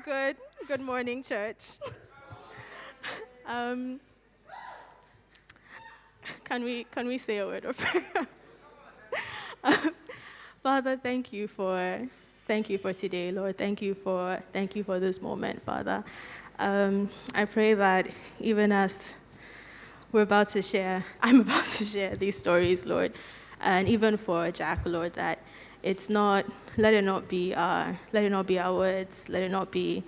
Good. Good morning, church. Um, can we say a word of prayer? Father, thank you for today, Lord. Thank you for this moment, Father. I pray that even as I'm about to share these stories, Lord, and even for Jack, Lord, that it's not, let it not be our words, let it not be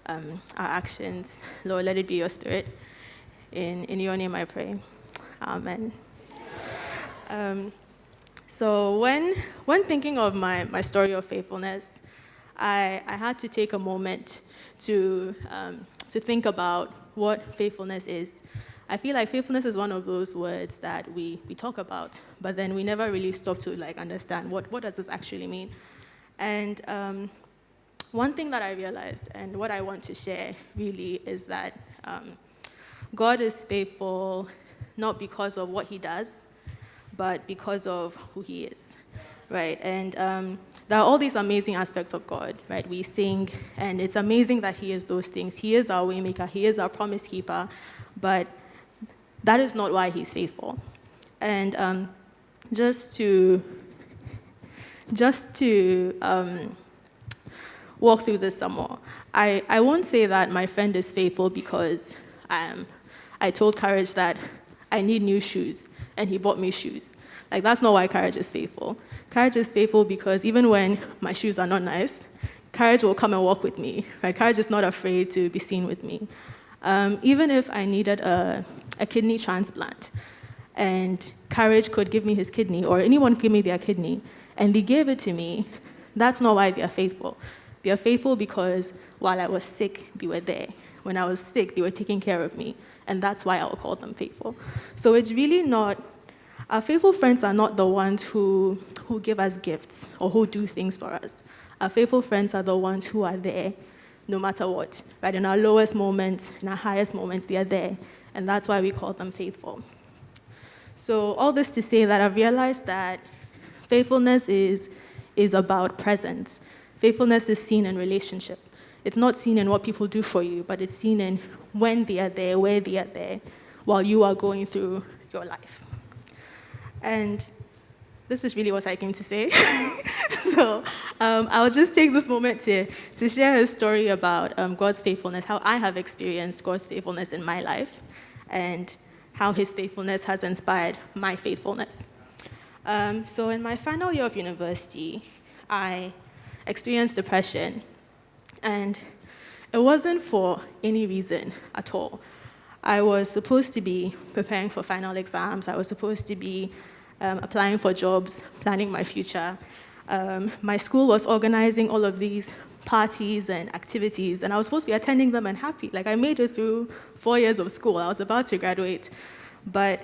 our actions, Lord, let it be your spirit. In your name I pray. Amen. Um, so when thinking of my story of faithfulness, I had to take a moment to think about what faithfulness is. I feel like faithfulness is one of those words that we talk about, but then we never really stop to understand what does this actually mean. And one thing that I realized and what I want to share really is that God is faithful not because of what he does, but because of who he is, right? And there are all these amazing aspects of God, right? We sing, and it's amazing that he is those things. He is our waymaker, he is our promise keeper, but that is not why he's faithful. And just to walk through this some more, I won't say that my friend is faithful because I told Courage that I need new shoes, and he bought me shoes. Like, that's not why Courage is faithful. Courage is faithful because even when my shoes are not nice, Courage will come and walk with me, right? Courage is not afraid to be seen with me. Even if I needed a kidney transplant, and Courage could give me his kidney, or anyone could give me their kidney, and they gave it to me, that's not why they are faithful. They are faithful because while I was sick, they were there. When I was sick, they were taking care of me, and that's why I will call them faithful. So it's really not, our faithful friends are not the ones who give us gifts or who do things for us. Our faithful friends are the ones who are there no matter what, right? In our lowest moments, in our highest moments, they are there, and that's why we call them faithful. So all this to say that I've realized that faithfulness is about presence. Faithfulness is seen in relationship. It's not seen in what people do for you, but it's seen in when they are there, where they are there, while you are going through your life. And this is really what I came to say. So I'll just take this moment to share a story about God's faithfulness, how I have experienced God's faithfulness in my life, and how his faithfulness has inspired my faithfulness. So in my final year of university, I experienced depression, and it wasn't for any reason at all. I was supposed to be preparing for final exams. I was supposed to be applying for jobs, planning my future. My school was organizing all of these parties and activities, and I was supposed to be attending them and happy. Like, I made it through 4 years of school. I was about to graduate, but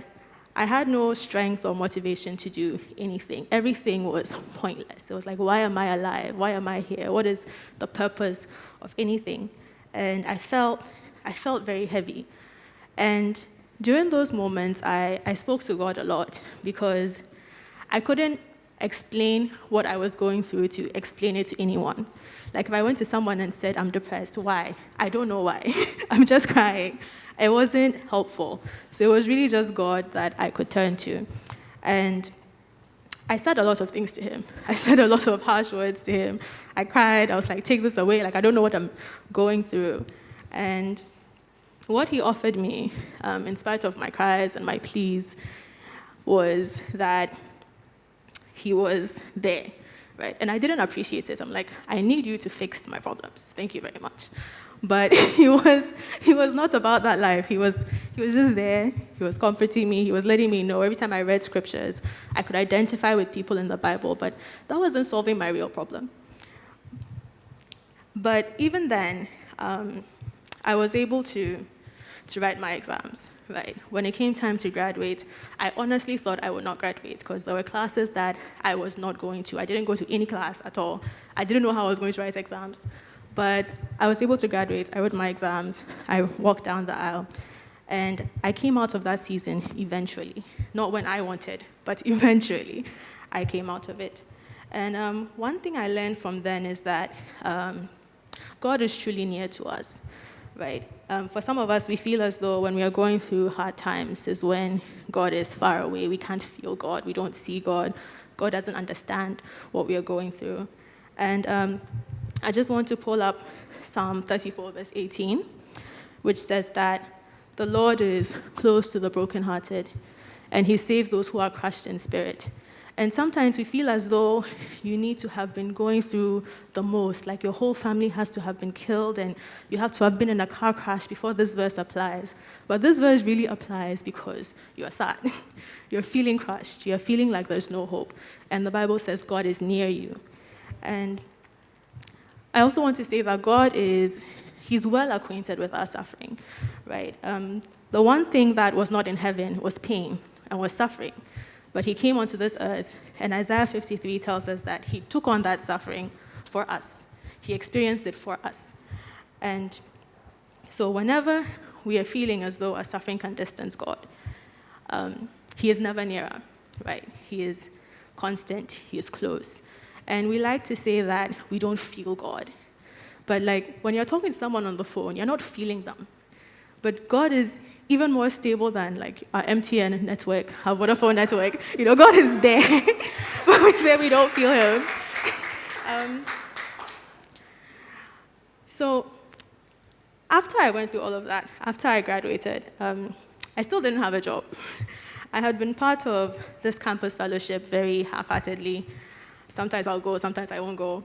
I had no strength or motivation to do anything. Everything was pointless. It was like, why am I alive? Why am I here? What is the purpose of anything? And I felt very heavy. And during those moments, I spoke to God a lot because I couldn't explain what I was going through to explain it to anyone. Like, if I went to someone and said, I'm depressed, why? I don't know why. I'm just crying. It wasn't helpful. So it was really just God that I could turn to. And I said a lot of things to him. I said a lot of harsh words to him. I cried. I was like, take this away. Like, I don't know what I'm going through. And what he offered me, in spite of my cries and my pleas, was that he was there, right? And I didn't appreciate it. I'm like, I need you to fix my problems. Thank you very much. But he was not about that life. He was just there. He was comforting me. He was letting me know every time I read scriptures, I could identify with people in the Bible, but that wasn't solving my real problem. But even then, I was able to write my exams, right? When it came time to graduate, I honestly thought I would not graduate because there were classes that I was not going to. I didn't go to any class at all. I didn't know how I was going to write exams. But I was able to graduate. I wrote my exams. I walked down the aisle. And I came out of that season eventually. Not when I wanted, but eventually I came out of it. And one thing I learned from then is that God is truly near to us, right? For some of us, we feel as though when we are going through hard times is when God is far away. We can't feel God. We don't see God. God doesn't understand what we are going through. And I just want to pull up Psalm 34, verse 18, which says that the Lord is close to the brokenhearted, and he saves those who are crushed in spirit. And sometimes we feel as though you need to have been going through the most, like your whole family has to have been killed and you have to have been in a car crash before this verse applies. But this verse really applies because you are sad. You're feeling crushed. You're feeling like there's no hope. And the Bible says God is near you. And I also want to say that God he's well acquainted with our suffering, right? The one thing that was not in heaven was pain and was suffering. But he came onto this earth, and Isaiah 53 tells us that he took on that suffering for us. He experienced it for us. And so whenever we are feeling as though our suffering can distance God, he is never nearer, right? He is constant, he is close. And we like to say that we don't feel God. But like when you're talking to someone on the phone, you're not feeling them. But God is even more stable than like our MTN network, our Vodafone network. God is there, but we say we don't feel him. So after I went through all of that, after I graduated, I still didn't have a job. I had been part of this campus fellowship very half-heartedly. Sometimes I'll go, sometimes I won't go.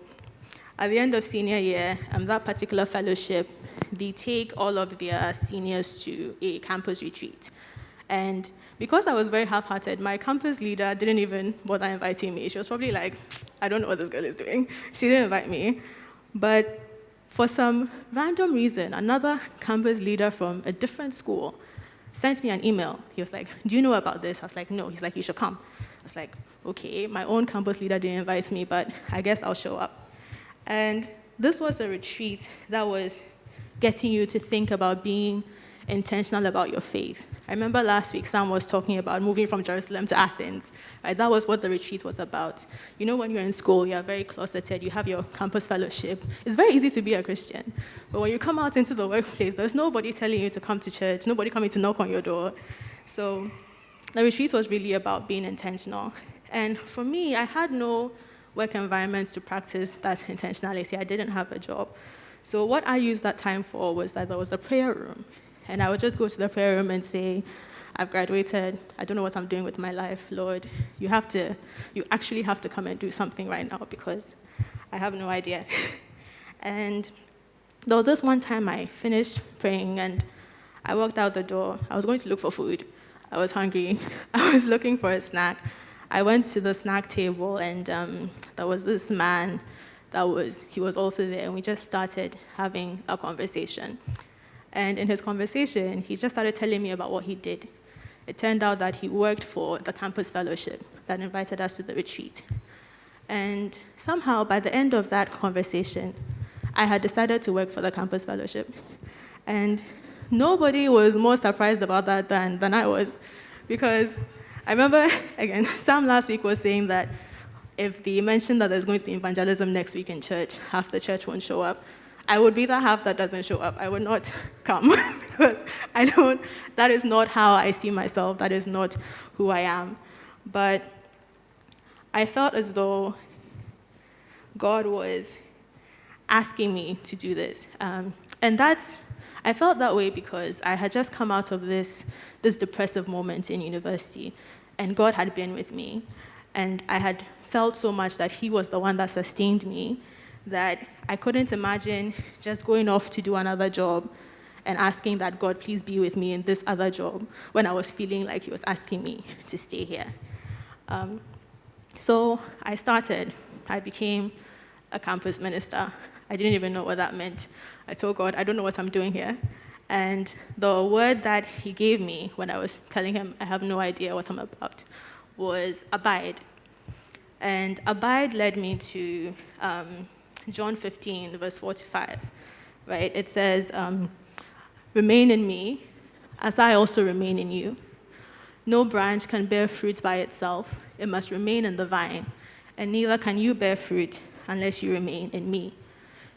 At the end of senior year, that particular fellowship, they take all of their seniors to a campus retreat. And because I was very half-hearted, my campus leader didn't even bother inviting me. She was probably like, I don't know what this girl is doing. She didn't invite me. But for some random reason, another campus leader from a different school sent me an email. He was like, do you know about this? I was like, no. He's like, you should come. I was like, okay, my own campus leader didn't invite me, but I guess I'll show up. And this was a retreat that was getting you to think about being intentional about your faith. I remember last week Sam was talking about moving from Jerusalem to Athens. Right? That was what the retreat was about. When you're in school, you're very closeted, you have your campus fellowship. It's very easy to be a Christian. But when you come out into the workplace, there's nobody telling you to come to church, nobody coming to knock on your door. So the retreat was really about being intentional. And for me, I had no work environments to practice that intentionality. I didn't have a job. So what I used that time for was that there was a prayer room. And I would just go to the prayer room and say, I've graduated. I don't know what I'm doing with my life, Lord. You actually have to come and do something right now because I have no idea. And there was this one time I finished praying and I walked out the door. I was going to look for food. I was hungry. I was looking for a snack. I went to the snack table and there was this man he was also there, and we just started having a conversation. And in his conversation, he just started telling me about what he did. It turned out that he worked for the campus fellowship that invited us to the retreat. And somehow, by the end of that conversation, I had decided to work for the campus fellowship. And nobody was more surprised about that than I was, because I remember, again, Sam last week was saying that if they mention that there's going to be evangelism next week in church, half the church won't show up. I would be the half that doesn't show up. I would not come because that is not how I see myself. That is not who I am. But I felt as though God was asking me to do this. I felt that way because I had just come out of this depressive moment in university, and God had been with me. And I had felt so much that he was the one that sustained me, that I couldn't imagine just going off to do another job and asking that God please be with me in this other job when I was feeling like he was asking me to stay here. So I became a campus minister. I didn't even know what that meant. I told God, I don't know what I'm doing here. And the word that he gave me when I was telling him I have no idea what I'm about was abide. And abide led me to John 15, verse 45, right? It says, remain in me, as I also remain in you. No branch can bear fruit by itself. It must remain in the vine. And neither can you bear fruit unless you remain in me.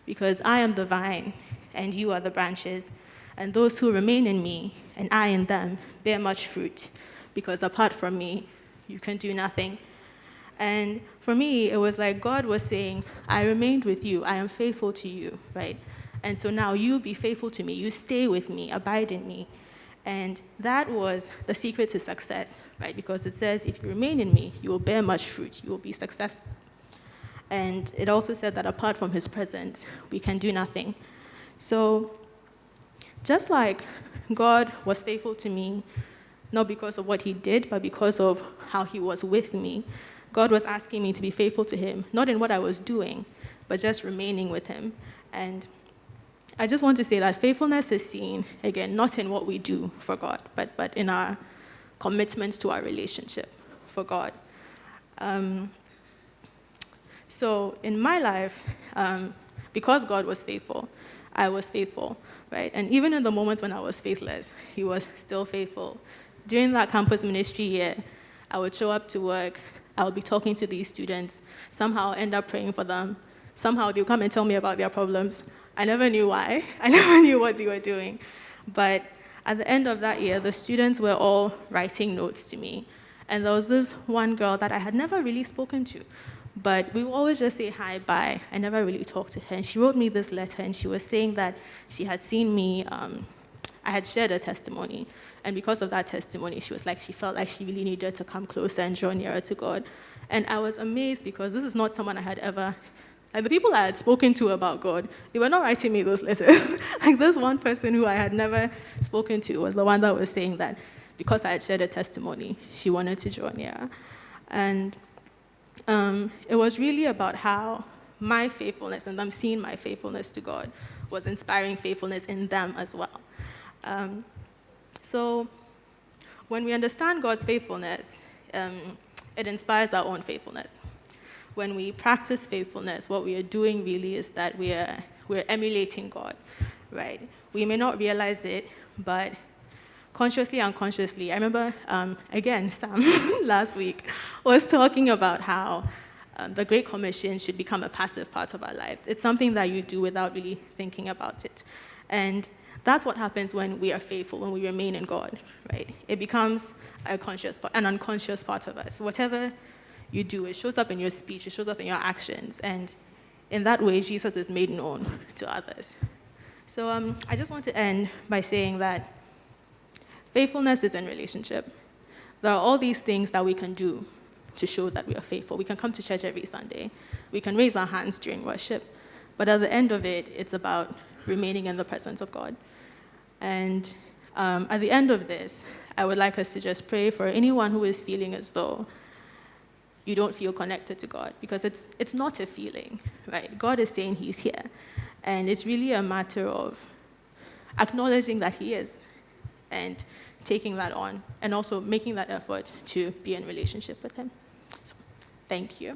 because I am the vine, and you are the branches. And those who remain in me, and I in them, bear much fruit, because apart from me, you can do nothing. And for me, it was like God was saying, I remained with you, I am faithful to you, right? And so now you be faithful to me, you stay with me, abide in me. And that was the secret to success, right? Because it says, if you remain in me, you will bear much fruit, you will be successful. And it also said that apart from his presence, we can do nothing. So just like God was faithful to me, not because of what he did, but because of how he was with me, God was asking me to be faithful to him, not in what I was doing, but just remaining with him. And I just want to say that faithfulness is seen, again, not in what we do for God, but in our commitment to our relationship for God. So in my life, because God was faithful, I was faithful, right? And even in the moments when I was faithless, he was still faithful. During that campus ministry year, I would show up to work, I would be talking to these students, somehow end up praying for them, somehow they'll come and tell me about their problems. I never knew why, I never knew what they were doing. But at the end of that year, the students were all writing notes to me. And there was this one girl that I had never really spoken to, but we would always just say hi, bye. I never really talked to her. And she wrote me this letter, and she was saying that she had seen me, I had shared a testimony. And because of that testimony, she was like, she felt like she really needed to come closer and draw nearer to God. And I was amazed because this is not someone I had ever, like the people I had spoken to about God, they were not writing me those letters. Like this one person who I had never spoken to was the one that was saying that because I had shared a testimony, she wanted to draw nearer. And it was really about how my faithfulness and them seeing my faithfulness to God was inspiring faithfulness in them as well. So when we understand God's faithfulness, it inspires our own faithfulness. When we practice faithfulness, what we are doing really is that we're emulating God, right? We may not realize it, but consciously, unconsciously. I remember, again, Sam last week was talking about how the Great Commission should become a passive part of our lives. It's something that you do without really thinking about it. And that's what happens when we are faithful, when we remain in God, right? It becomes an unconscious part of us. Whatever you do, it shows up in your speech, it shows up in your actions, and in that way, Jesus is made known to others. So I just want to end by saying that faithfulness is in relationship. There are all these things that we can do to show that we are faithful. We can come to church every Sunday. We can raise our hands during worship. But at the end of it, it's about remaining in the presence of God. And at the end of this, I would like us to just pray for anyone who is feeling as though you don't feel connected to God, because it's not a feeling, right? God is saying he's here. And it's really a matter of acknowledging that he is and taking that on and also making that effort to be in relationship with him. So, thank you.